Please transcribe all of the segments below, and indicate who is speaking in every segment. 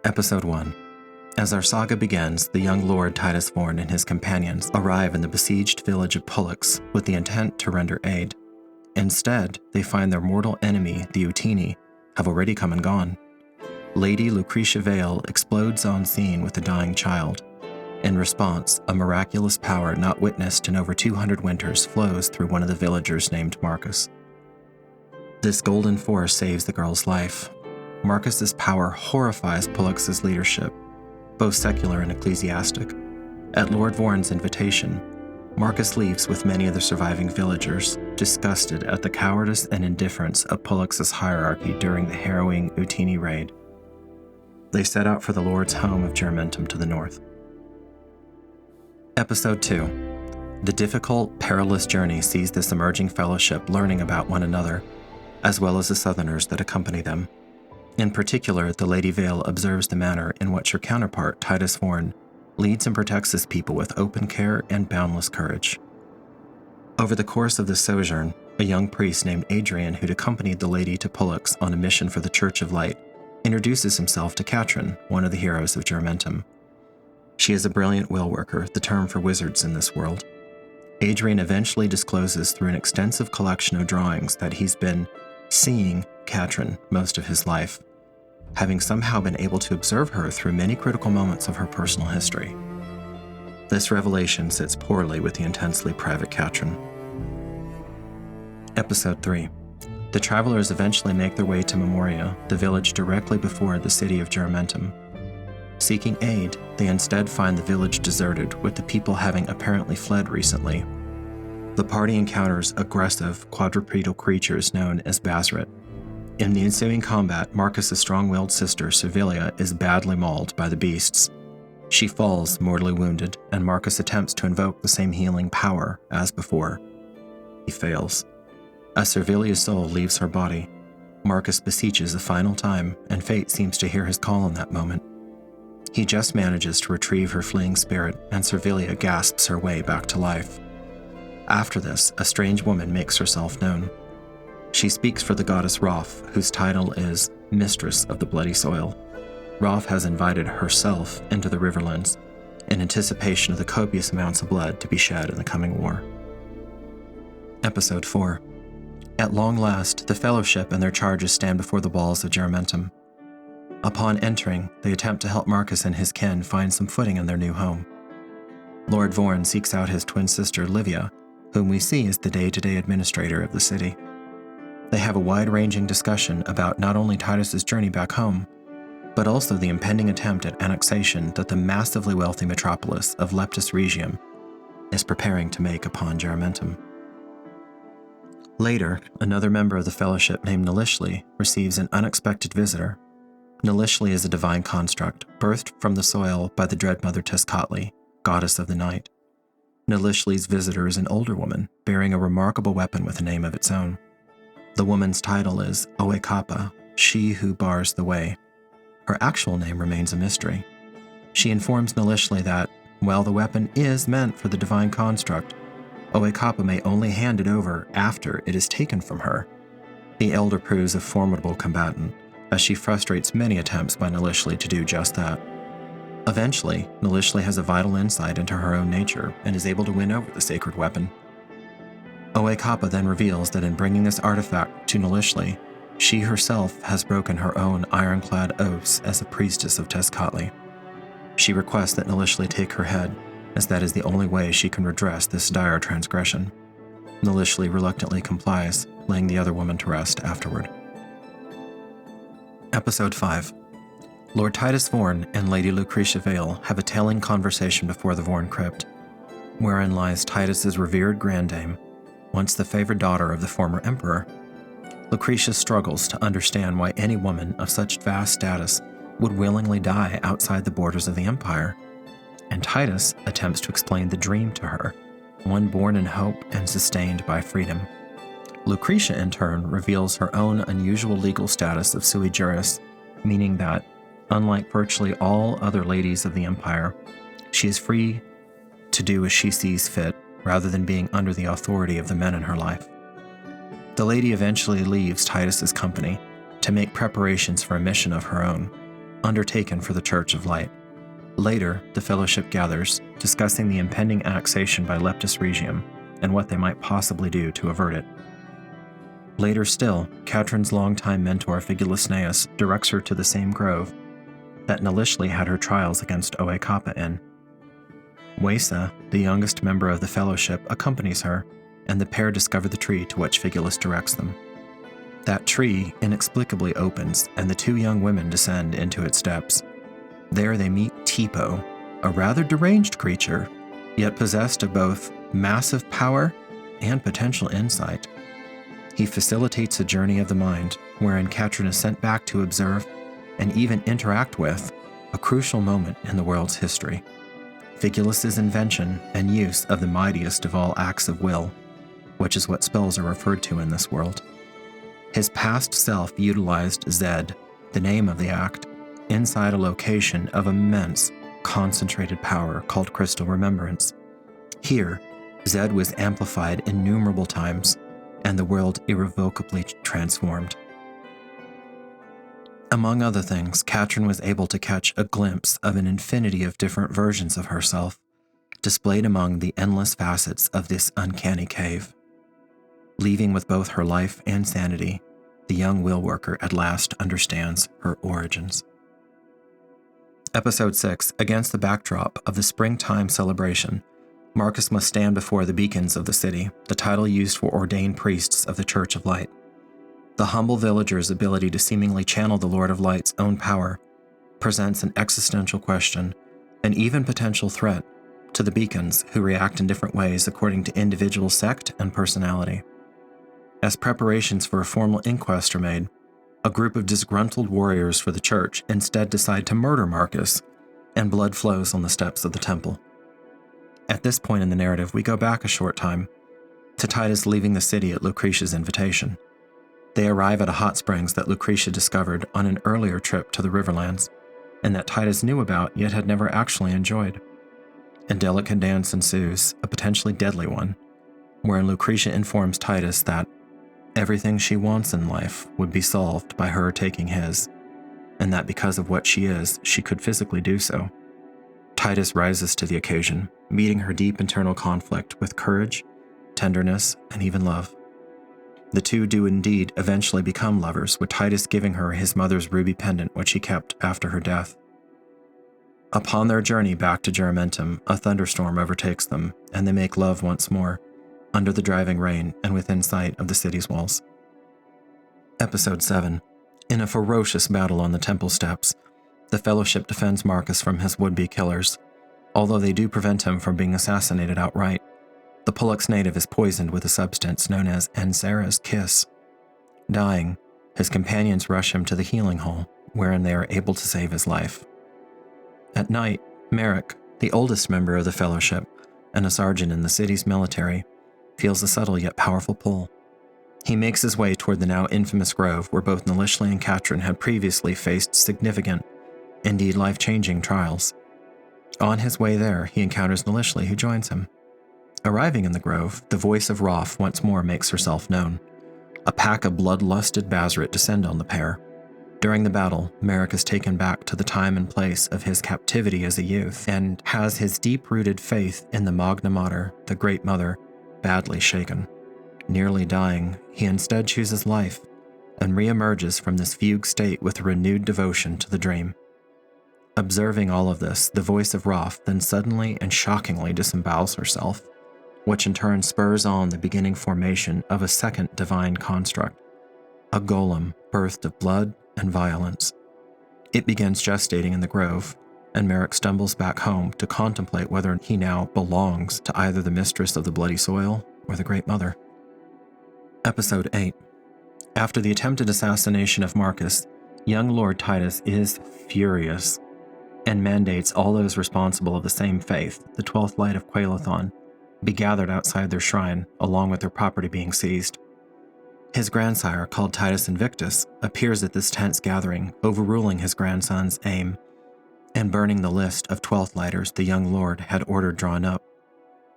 Speaker 1: Episode 1. As our saga begins, the young Lord Titus Vorn and his companions arrive in the besieged village of Pollux with the intent to render aid. Instead, they find their mortal enemy, the Utini, have already come and gone. Lady Lucretia Vale explodes on scene with a dying child. In response, a miraculous power not witnessed in over 200 winters flows through one of the villagers named Marcus. This golden force saves the girl's life. Marcus's power horrifies Pollux's leadership, both secular and ecclesiastic. At Lord Vorn's invitation, Marcus leaves with many of the surviving villagers, disgusted at the cowardice and indifference of Pollux's hierarchy during the harrowing Utini raid. They set out for the Lord's home of Germentum to the north. Episode 2. The difficult, perilous journey sees this emerging fellowship learning about one another, as well as the Southerners that accompany them. In particular, the Lady Vale observes the manner in which her counterpart, Titus Vorn, leads and protects his people with open care and boundless courage. Over the course of this sojourn, a young priest named Adrian, who'd accompanied the lady to Pollux on a mission for the Church of Light, introduces himself to Katrin, one of the heroes of Germentum. She is a brilliant will worker, the term for wizards in this world. Adrian eventually discloses through an extensive collection of drawings that he's been seeing Katrin most of his life, having somehow been able to observe her through many critical moments of her personal history. This revelation sits poorly with the intensely private Katrin. Episode 3. The travelers eventually make their way to Memoria, the village directly before the city of Germentum. Seeking aid, they instead find the village deserted, with the people having apparently fled recently. The party encounters aggressive, quadrupedal creatures known as Basret. In the ensuing combat, Marcus's strong-willed sister, Servilia, is badly mauled by the beasts. She falls, mortally wounded, and Marcus attempts to invoke the same healing power as before. He fails. As Servilia's soul leaves her body, Marcus beseeches a final time, and fate seems to hear his call in that moment. He just manages to retrieve her fleeing spirit, and Servilia gasps her way back to life. After this, a strange woman makes herself known. She speaks for the goddess Roth, whose title is Mistress of the Bloody Soil. Roth has invited herself into the Riverlands in anticipation of the copious amounts of blood to be shed in the coming war. Episode 4. At long last, the Fellowship and their charges stand before the walls of Germentum. Upon entering, they attempt to help Marcus and his kin find some footing in their new home. Lord Vorn seeks out his twin sister, Livia, whom we see as the day-to-day administrator of the city. They have a wide-ranging discussion about not only Titus's journey back home, but also the impending attempt at annexation that the massively wealthy metropolis of Leptis Regium is preparing to make upon Germentum. Later, another member of the Fellowship named Nilishli receives an unexpected visitor. Nilishli is a divine construct, birthed from the soil by the dread mother Tezcatli, goddess of the night. Nilishli's visitor is an older woman, bearing a remarkable weapon with a name of its own. The woman's title is Oekapa, she who bars the way. Her actual name remains a mystery. She informs Nilishli that, while the weapon is meant for the divine construct, Oekapa may only hand it over after it is taken from her. The elder proves a formidable combatant, as she frustrates many attempts by Nilishli to do just that. Eventually, Nilishli has a vital insight into her own nature and is able to win over the sacred weapon. Oekapa then reveals that in bringing this artifact to Nilishli, she herself has broken her own ironclad oaths as a priestess of Tezcatli. She requests that Nilishli take her head, as that is the only way she can redress this dire transgression. Nilishli reluctantly complies, laying the other woman to rest afterward. Episode 5. Lord Titus Vorn and Lady Lucretia Vale have a telling conversation before the Vorn crypt, wherein lies Titus's revered granddame, once the favored daughter of the former emperor. Lucretia struggles to understand why any woman of such vast status would willingly die outside the borders of the empire, and Titus attempts to explain the dream to her, one born in hope and sustained by freedom. Lucretia, in turn, reveals her own unusual legal status of sui juris, meaning that, unlike virtually all other ladies of the empire, she is free to do as she sees fit, rather than being under the authority of the men in her life. The lady eventually leaves Titus's company to make preparations for a mission of her own. undertaken for the Church of Light. Later, the fellowship gathers, discussing the impending annexation by Leptis Regium and what they might possibly do to avert it. Later still, Katrin's longtime mentor Figulisneus directs her to the same grove that Nalishli had her trials against Oe Kappa in. Wesa, the youngest member of the fellowship, accompanies her, and the pair discover the tree to which Figulus directs them. That tree inexplicably opens, and the two young women descend into its depths. There they meet Tipo, a rather deranged creature, yet possessed of both massive power and potential insight. He facilitates a journey of the mind, wherein Katrin is sent back to observe and even interact with a crucial moment in the world's history: Figulus's invention and use of the mightiest of all acts of will, which is what spells are referred to in this world. His past self utilized Zed, the name of the act, inside a location of immense, concentrated power called Crystal Remembrance. Here, Zed was amplified innumerable times, and the world irrevocably transformed. Among other things, Katrin was able to catch a glimpse of an infinity of different versions of herself, displayed among the endless facets of this uncanny cave. Leaving with both her life and sanity, the young will worker at last understands her origins. Episode 6, against the backdrop of the springtime celebration, Marcus must stand before the beacons of the city, the title used for ordained priests of the Church of Light. The humble villager's ability to seemingly channel the Lord of Light's own power presents an existential question, and even potential threat, to the beacons who react in different ways according to individual sect and personality. As preparations for a formal inquest are made, a group of disgruntled warriors for the church instead decide to murder Marcus, and blood flows on the steps of the temple. At this point in the narrative, we go back a short time to Titus leaving the city at Lucretia's invitation. They arrive at a hot springs that Lucretia discovered on an earlier trip to the Riverlands, and that Titus knew about yet had never actually enjoyed. A delicate dance ensues, a potentially deadly one, wherein Lucretia informs Titus that everything she wants in life would be solved by her taking his, and that because of what she is, she could physically do so. Titus rises to the occasion, meeting her deep internal conflict with courage, tenderness, and even love. The two do indeed eventually become lovers, with Titus giving her his mother's ruby pendant, which he kept after her death. Upon their journey back to Geramentum, a thunderstorm overtakes them, and they make love once more, under the driving rain and within sight of the city's walls. Episode 7. In a ferocious battle on the temple steps, the Fellowship defends Marcus from his would-be killers, although they do prevent him from being assassinated outright. The Pollux native is poisoned with a substance known as Ansara's Kiss. Dying, his companions rush him to the healing hole, wherein they are able to save his life. At night, Merrick, the oldest member of the Fellowship, and a sergeant in the city's military, feels a subtle yet powerful pull. He makes his way toward the now infamous grove where both Nalishli and Katrin had previously faced significant, indeed life-changing trials. On his way there, he encounters Nalishli, who joins him. Arriving in the grove, the voice of Roth once more makes herself known. A pack of bloodlusted Bazaret descend on the pair. During the battle, Merrick is taken back to the time and place of his captivity as a youth, and has his deep-rooted faith in the Magna Mater, the Great Mother, badly shaken. Nearly dying, he instead chooses life, and re-emerges from this fugue state with a renewed devotion to the dream. Observing all of this, the voice of Roth then suddenly and shockingly disembowels herself, which in turn spurs on the beginning formation of a second divine construct, a golem birthed of blood and violence. It begins gestating in the grove, and Merrick stumbles back home to contemplate whether he now belongs to either the mistress of the bloody soil or the Great Mother. Episode 8. After the attempted assassination of Marcus, young Lord Titus is furious, and mandates all those responsible of the same faith, the 12th Light of Quaelathon, be gathered outside their shrine, along with their property being seized. His grandsire, called Titus Invictus, appears at this tense gathering, overruling his grandson's aim, and burning the list of 12th Lighters the young lord had ordered drawn up.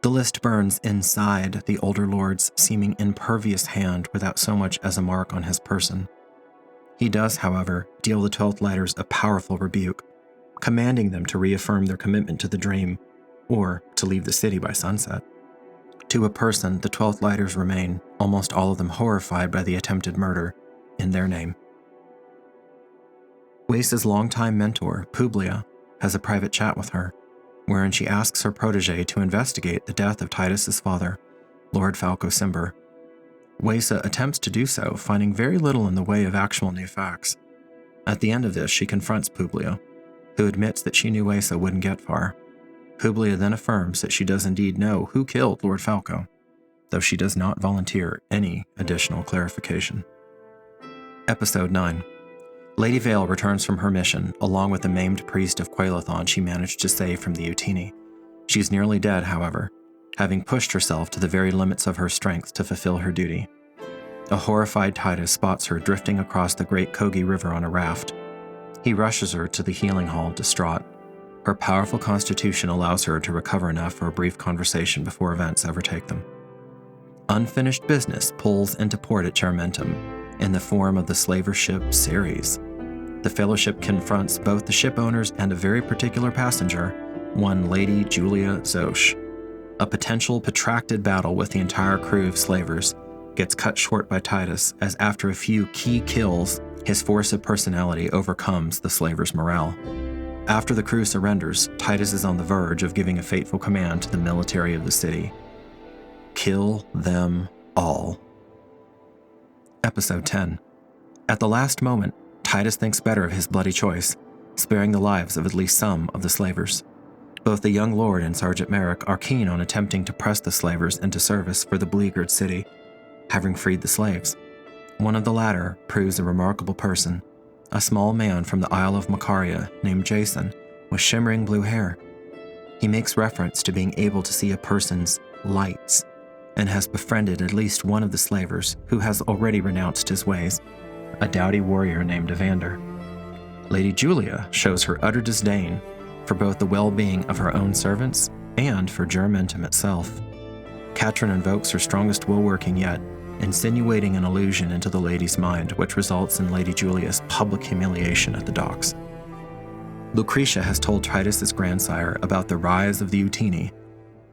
Speaker 1: The list burns inside the older lord's seeming impervious hand without so much as a mark on his person. He does, however, deal the 12th Lighters a powerful rebuke, commanding them to reaffirm their commitment to the dream, or to leave the city by sunset. To a person, the 12th Lighters remain, almost all of them horrified by the attempted murder, in their name. Wace's longtime mentor, Publia, has a private chat with her, wherein she asks her protege to investigate the death of Titus's father, Lord Falco Cimber. Wace attempts to do so, finding very little in the way of actual new facts. At the end of this, she confronts Publia, who admits that she knew Wace wouldn't get far. Publia then affirms that she does indeed know who killed Lord Falco, though she does not volunteer any additional clarification. Episode 9. Lady Vale returns from her mission, along with the maimed priest of Quaelathon she managed to save from the Utini. She's nearly dead, however, having pushed herself to the very limits of her strength to fulfill her duty. A horrified Titus spots her drifting across the great Kogi River on a raft. He rushes her to the healing hall, distraught. Her powerful constitution allows her to recover enough for a brief conversation before events overtake them. Unfinished business pulls into port at Jarmentum in the form of the slaver ship Ceres. The Fellowship confronts both the ship owners and a very particular passenger, one Lady Julia Zosch. A potential protracted battle with the entire crew of slavers gets cut short by Titus, as after a few key kills, his force of personality overcomes the slavers' morale. After the crew surrenders, Titus is on the verge of giving a fateful command to the military of the city. Kill them all. Episode 10. At the last moment, Titus thinks better of his bloody choice, sparing the lives of at least some of the slavers. Both the young lord and Sergeant Merrick are keen on attempting to press the slavers into service for the beleaguered city, having freed the slaves. One of the latter proves a remarkable person, a small man from the Isle of Macaria named Jason with shimmering blue hair. He makes reference to being able to see a person's lights and has befriended at least one of the slavers who has already renounced his ways, a doughty warrior named Evander. Lady Julia shows her utter disdain for both the well-being of her own servants and for Jarmentum itself. Katrin invokes her strongest will working yet, insinuating an allusion into the lady's mind, which results in Lady Julia's public humiliation at the docks. Lucretia has told Titus's grandsire about the rise of the Utini,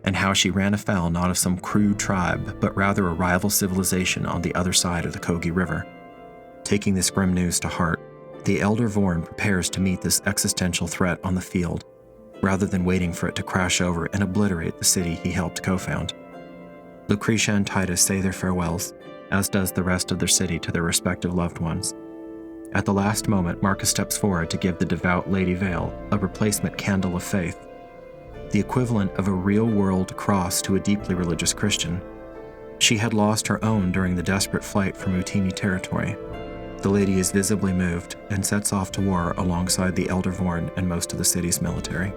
Speaker 1: and how she ran afoul not of some crude tribe, but rather a rival civilization on the other side of the Kogi River. Taking this grim news to heart, the elder Vorn prepares to meet this existential threat on the field, rather than waiting for it to crash over and obliterate the city he helped co-found. Lucretia and Titus say their farewells, as does the rest of their city to their respective loved ones. At the last moment, Marcus steps forward to give the devout Lady Vale a replacement candle of faith, the equivalent of a real-world cross to a deeply religious Christian. She had lost her own during the desperate flight from Utini territory. The lady is visibly moved and sets off to war alongside the Elder Vorn and most of the city's military.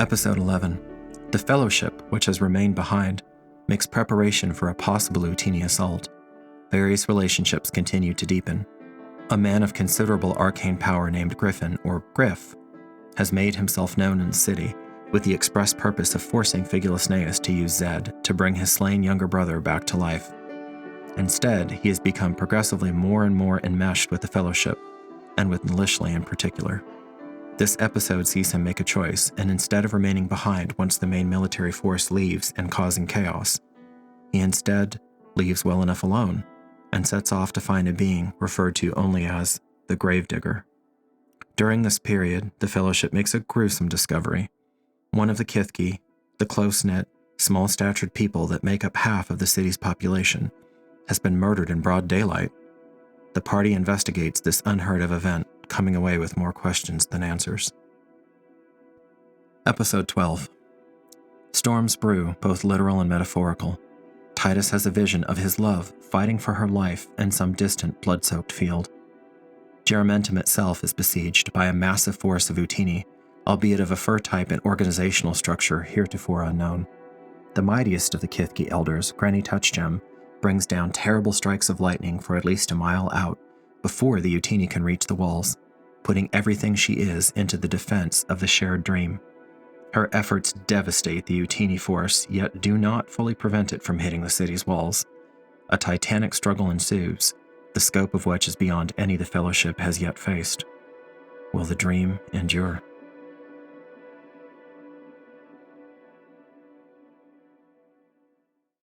Speaker 1: Episode 11. The Fellowship, which has remained behind, makes preparation for a possible Utini assault. Various relationships continue to deepen. A man of considerable arcane power named Griffin, or Griff, has made himself known in the city with the express purpose of forcing Figulus to use Zed to bring his slain younger brother back to life. Instead, he has become progressively more and more enmeshed with the Fellowship, and with Nilishli in particular. This episode sees him make a choice, and instead of remaining behind once the main military force leaves and causing chaos, he instead leaves well enough alone and sets off to find a being referred to only as the Gravedigger. During this period, the Fellowship makes a gruesome discovery. One of the Kithki, the close-knit, small-statured people that make up half of the city's population, has been murdered in broad daylight. The party investigates this unheard-of event, coming away with more questions than answers. Episode 12. Storms brew, both literal and metaphorical. Titus has a vision of his love fighting for her life in some distant blood-soaked field. Jarmentum itself is besieged by a massive force of Utini, albeit of a fur type and organizational structure heretofore unknown. The mightiest of the Kithki elders, Granny Touchgem, brings down terrible strikes of lightning for at least a mile out before the Utini can reach the walls, putting everything she is into the defense of the shared dream. Her efforts devastate the Utini force, yet do not fully prevent it from hitting the city's walls. A titanic struggle ensues, the scope of which is beyond any the Fellowship has yet faced. Will the dream endure?